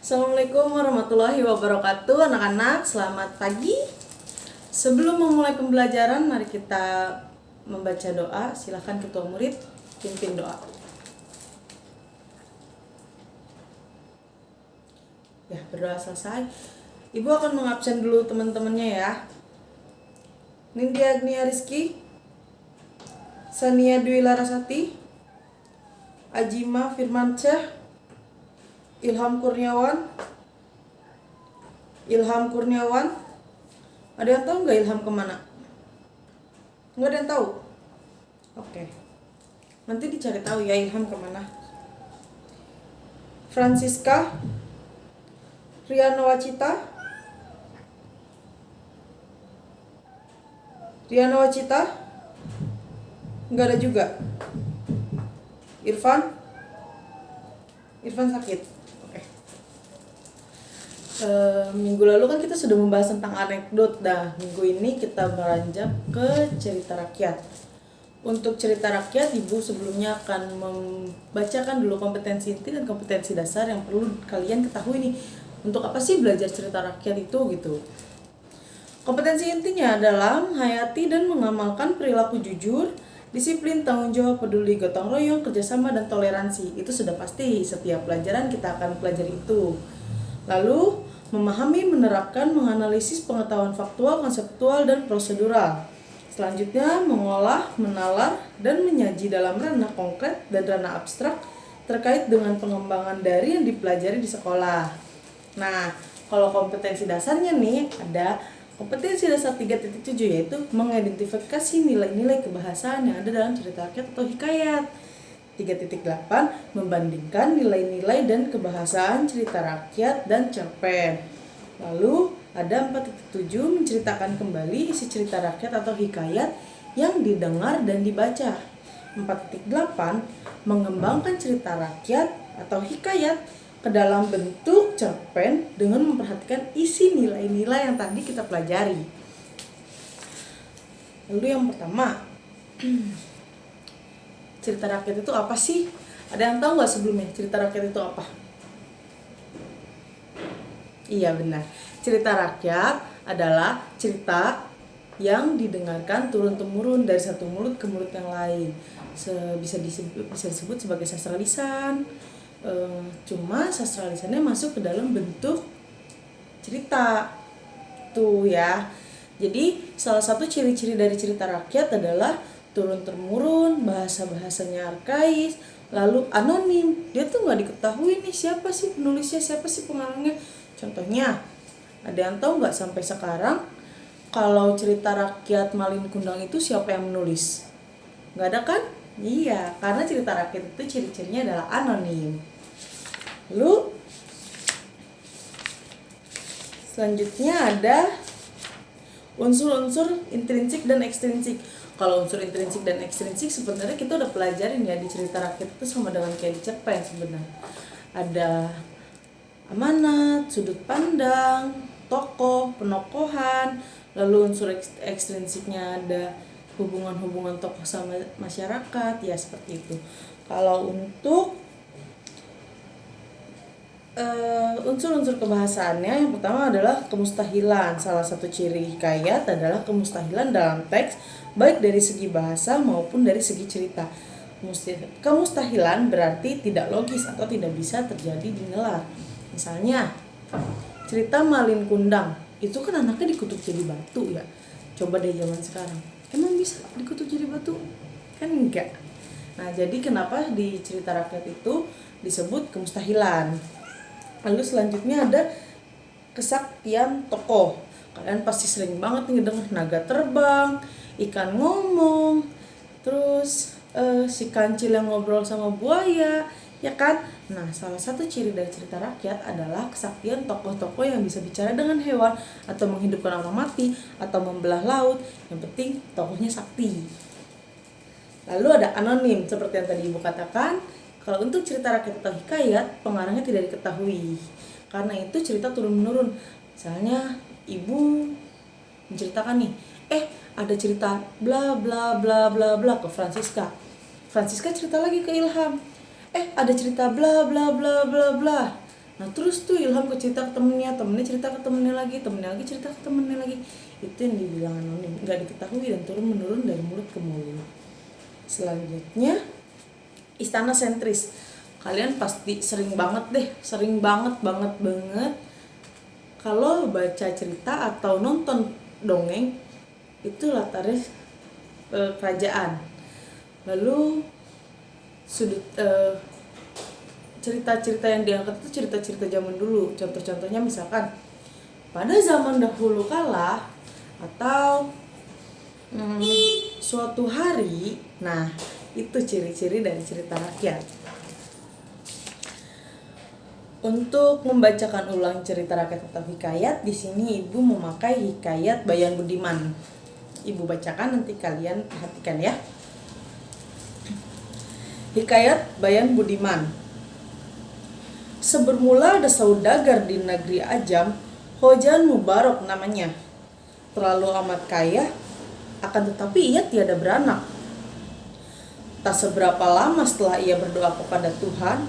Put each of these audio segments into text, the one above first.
Assalamualaikum warahmatullahi wabarakatuh. Anak-anak, selamat pagi. Sebelum memulai pembelajaran, mari kita membaca doa. Silakan ketua murid pimpin doa. Ya, berdoa selesai. Ibu akan mengabsen dulu teman-temannya ya. Nindya Agnia Rizky, Sania Dwi Larasati, Ajima Firmansyah, Ilham Kurniawan. Ada yang tahu nggak Ilham kemana? Nggak ada yang tahu? Oke. Nanti dicari tahu ya Ilham kemana. Francisca, Riana Wacita, nggak ada juga. Irfan sakit. Oke. Minggu lalu kan kita sudah membahas tentang anekdot. Minggu ini kita beranjak ke cerita rakyat. Untuk cerita rakyat, Ibu sebelumnya akan membacakan dulu kompetensi inti dan kompetensi dasar yang perlu kalian ketahui nih. Untuk apa sih belajar cerita rakyat itu gitu. Kompetensi intinya adalah menghayati dan mengamalkan perilaku jujur, disiplin, tanggung jawab, peduli, gotong royong, kerjasama, dan toleransi. Itu sudah pasti, setiap pelajaran kita akan pelajari itu. Lalu, memahami, menerapkan, menganalisis pengetahuan faktual, konseptual, dan prosedural. Selanjutnya, mengolah, menalar, dan menyaji dalam ranah konkret dan ranah abstrak terkait dengan pengembangan dari yang dipelajari di sekolah. Nah, kalau kompetensi dasarnya nih, ada kompetensi dasar 3.7 yaitu mengidentifikasi nilai-nilai kebahasaan yang ada dalam cerita rakyat atau hikayat. 3.8 membandingkan nilai-nilai dan kebahasaan cerita rakyat dan cerpen. Lalu ada 4.7 menceritakan kembali isi cerita rakyat atau hikayat yang didengar dan dibaca. 4.8 mengembangkan cerita rakyat atau hikayat ke dalam bentuk cerpen dengan memperhatikan isi nilai-nilai yang tadi kita pelajari. Lalu yang pertama, cerita rakyat itu apa sih? Ada yang tahu nggak sebelumnya cerita rakyat itu apa? Iya benar, cerita rakyat adalah cerita yang didengarkan turun-temurun dari satu mulut ke mulut yang lain. Bisa disebut sebagai sastra lisan. Cuma sastra lisannya masuk ke dalam bentuk cerita tuh ya. Jadi salah satu ciri-ciri dari cerita rakyat adalah turun-temurun, bahasa-bahasanya arkais, lalu anonim. Dia tuh nggak diketahui nih siapa sih penulisnya, siapa sih pengarangnya. Contohnya, ada yang tahu nggak sampai sekarang kalau cerita rakyat Malin Kundang itu siapa yang menulis? Nggak ada kan? Iya, karena cerita rakyat itu ciri-cirinya adalah anonim. Lalu selanjutnya ada unsur-unsur intrinsik dan ekstrinsik. Kalau unsur intrinsik dan ekstrinsik sebenarnya kita udah pelajarin ya di cerita rakyat itu sama dengan kayak di cerpen sebenarnya. Ada amanat, sudut pandang, tokoh, penokohan, lalu unsur ekstrinsiknya ada hubungan-hubungan tokoh sama masyarakat, ya seperti itu. Kalau untuk unsur-unsur kebahasaannya, yang pertama adalah kemustahilan. Salah satu ciri hikayat adalah kemustahilan dalam teks, baik dari segi bahasa maupun dari segi cerita. Kemustahilan berarti tidak logis atau tidak bisa terjadi di nalar. Misalnya, cerita Malin Kundang, itu kan anaknya dikutuk jadi batu ya. Coba deh zaman sekarang, emang bisa dikutuk jadi batu? Kan enggak. Nah, jadi kenapa di cerita rakyat itu disebut kemustahilan. Lalu selanjutnya ada kesaktian tokoh. Kalian pasti sering banget nih denger naga terbang, ikan ngomong, terus si kancil yang ngobrol sama buaya, ya kan? Nah, salah satu ciri dari cerita rakyat adalah kesaktian tokoh-tokoh yang bisa bicara dengan hewan, atau menghidupkan orang mati, atau membelah laut. Yang penting tokohnya sakti. Lalu ada anonim, seperti yang tadi Ibu katakan. Kalau untuk cerita rakyat atau hikayat, pengarangnya tidak diketahui. Karena itu cerita turun-menurun. Misalnya, Ibu menceritakan nih, ada cerita bla bla bla bla bla ke Francisca. Francisca cerita lagi ke Ilham. Ada cerita bla bla bla bla bla Nah terus tuh Ilham ke cerita ke temennya cerita ke temennya lagi cerita ke temennya lagi. Itu yang dibilang anonim, nggak diketahui dan turun menurun dari mulut ke mulut. Selanjutnya, istana sentris. Kalian pasti sering banget kalau baca cerita atau nonton dongeng itu latarnya kerajaan. Lalu sudut cerita-cerita yang diangkat itu cerita-cerita zaman dulu. Contoh-contohnya misalkan pada zaman dahulu kala atau suatu hari. Nah, itu ciri-ciri dari cerita rakyat. Untuk membacakan ulang cerita rakyat atau hikayat, di sini Ibu memakai hikayat Bayan Budiman. Ibu bacakan, nanti kalian perhatikan ya. Hikayat Bayan Budiman. Sebermula ada saudagar di negeri Ajam, Hojan Mubarak namanya. Terlalu amat kaya, akan tetapi ia tiada beranak. Tak seberapa lama setelah ia berdoa kepada Tuhan,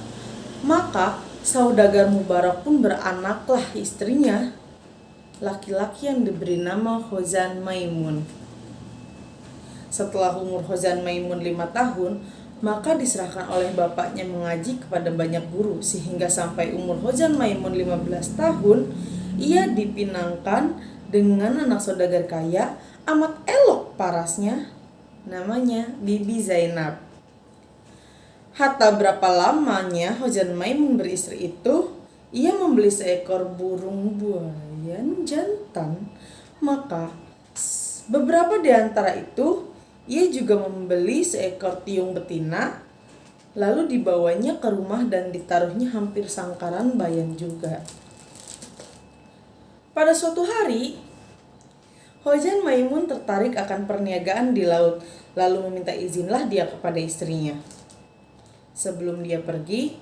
maka saudagar Mubarak pun beranaklah istrinya, laki-laki yang diberi nama Hozan Maimun. Setelah umur Hozan Maimun 5 tahun, maka diserahkan oleh bapaknya mengaji kepada banyak guru, sehingga sampai umur Hozan Maimun 15 tahun, ia dipinangkan dengan anak saudagar kaya, amat elok parasnya, namanya Bibi Zainab. Hatta berapa lamanya Hozan Maimun beristri itu, ia membeli seekor burung buayan jantan, maka beberapa di antara itu ia juga membeli seekor tiung betina, lalu dibawanya ke rumah dan ditaruhnya hampir sangkaran bayan juga. Pada suatu hari, Hozan Maimun tertarik akan perniagaan di laut, lalu meminta izinlah dia kepada istrinya. Sebelum dia pergi,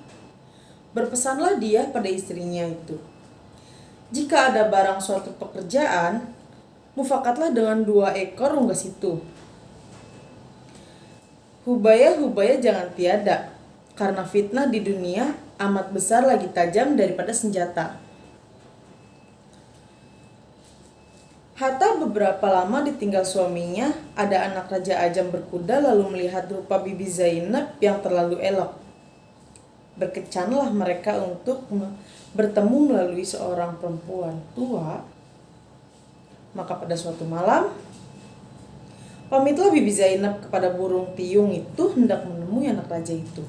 berpesanlah dia pada istrinya itu, jika ada barang suatu pekerjaan, mufakatlah dengan 2 ekor unggas itu. Hubaya jangan tiada, karena fitnah di dunia amat besar lagi tajam daripada senjata. Hatta beberapa lama ditinggal suaminya, ada anak Raja Ajam berkuda lalu melihat rupa Bibi Zainab yang terlalu elok. Berkecanlah mereka untuk bertemu melalui seorang perempuan tua. Maka pada suatu malam, pamitlah Bibi Zainab kepada burung tiung itu hendak menemui anak raja itu.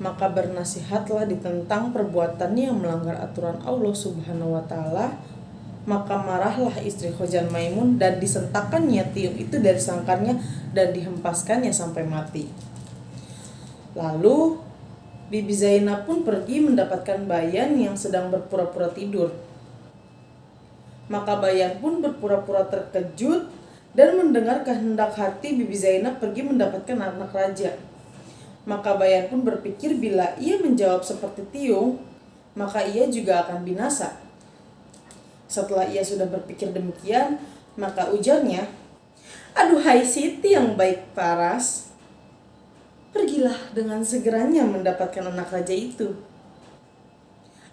Maka bernasihatlah ditentang perbuatannya yang melanggar aturan Allah Subhanahu wa Ta'ala. Maka marahlah istri Hozan Maimun dan disentakkannya tiung itu dari sangkarnya dan dihempaskannya sampai mati. Lalu Bibi Zainab pun pergi mendapatkan bayan yang sedang berpura-pura tidur. Maka bayan pun berpura-pura terkejut dan mendengar kehendak hati Bibi Zainab pergi mendapatkan anak raja. Maka bayan pun berpikir bila ia menjawab seperti tiung, maka ia juga akan binasa. Setelah ia sudah berpikir demikian, maka ujarnya, "Aduhai Siti yang baik paras, pergilah dengan segeranya mendapatkan anak raja itu.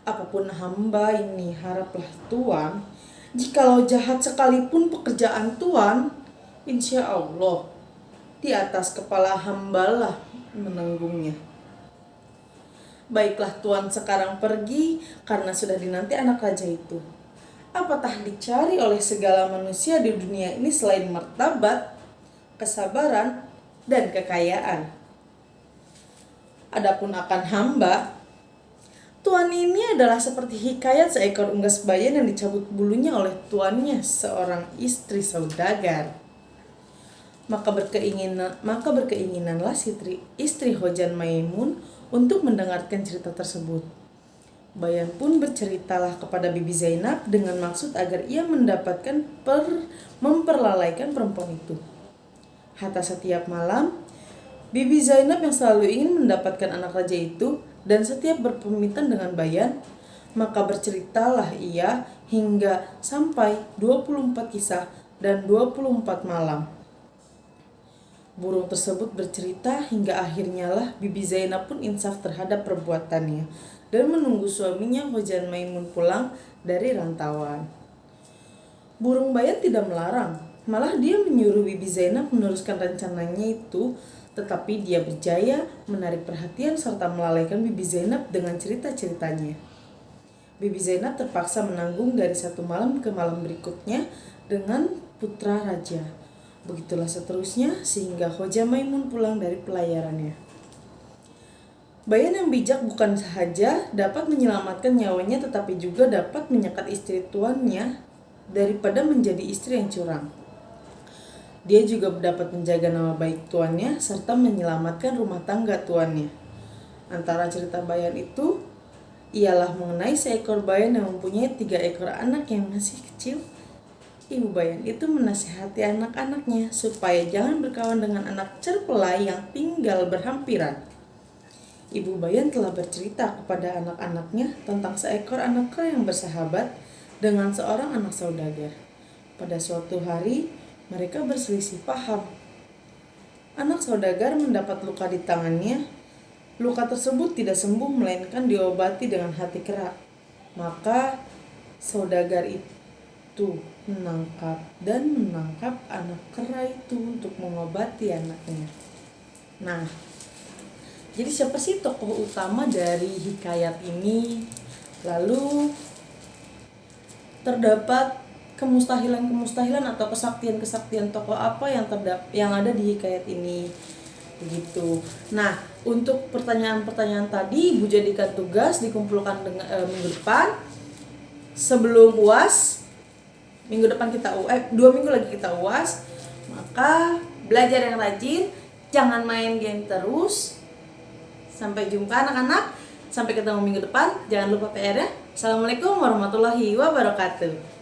Apapun hamba ini haraplah Tuan, jikalau jahat sekalipun pekerjaan Tuan, insya Allah di atas kepala hambalah menanggungnya. Baiklah Tuan sekarang pergi, karena sudah dinanti anak raja itu. Apatah dicari oleh segala manusia di dunia ini selain martabat, kesabaran, dan kekayaan. Adapun akan hamba, Tuan ini adalah seperti hikayat seekor unggas bayan yang dicabut bulunya oleh tuannya, seorang istri saudagar." Maka berkeinginanlah istri Hozan Maimun untuk mendengarkan cerita tersebut. Bayan pun berceritalah kepada Bibi Zainab dengan maksud agar ia mendapatkan memperlalaikan perempuan itu. Hatta setiap malam, Bibi Zainab yang selalu ingin mendapatkan anak raja itu dan setiap berpamitan dengan bayan, maka berceritalah ia hingga sampai 24 kisah dan 24 malam. Burung tersebut bercerita hingga akhirnya lah Bibi Zainab pun insaf terhadap perbuatannya dan menunggu suaminya Hojan Maimun pulang dari rantauan. Burung Bayan tidak melarang, malah dia menyuruh Bibi Zainab meneruskan rencananya itu, tetapi dia berjaya menarik perhatian serta melalaikan Bibi Zainab dengan cerita-ceritanya. Bibi Zainab terpaksa menanggung dari satu malam ke malam berikutnya dengan putra raja. Begitulah seterusnya sehingga Hoja Maimun pulang dari pelayarannya. Bayan yang bijak bukan saja dapat menyelamatkan nyawanya tetapi juga dapat menyekat istri tuannya daripada menjadi istri yang curang. Dia juga dapat menjaga nama baik tuannya serta menyelamatkan rumah tangga tuannya. Antara cerita Bayan itu ialah mengenai seekor bayan yang mempunyai 3 ekor anak yang masih kecil. Ibu Bayan itu menasihati anak-anaknya supaya jangan berkawan dengan anak cerpelai yang tinggal berhampiran. Ibu Bayan telah bercerita kepada anak-anaknya tentang seekor anak kera yang bersahabat dengan seorang anak saudagar. Pada suatu hari, mereka berselisih paham. Anak saudagar mendapat luka di tangannya. Luka tersebut tidak sembuh melainkan diobati dengan hati kera. Maka saudagar itu menangkap anak kera itu untuk mengobati anaknya. Nah, jadi siapa sih tokoh utama dari hikayat ini? Lalu terdapat kemustahilan atau kesaktian tokoh apa yang ada di hikayat ini? Begitu. Nah, untuk pertanyaan-pertanyaan tadi Ibu jadikan tugas dikumpulkan dengan minggu depan sebelum UAS. Minggu depan 2 minggu lagi kita UAS. Maka belajar yang rajin, jangan main game terus. Sampai jumpa anak-anak. Sampai ketemu minggu depan. Jangan lupa PR ya. Assalamualaikum warahmatullahi wabarakatuh.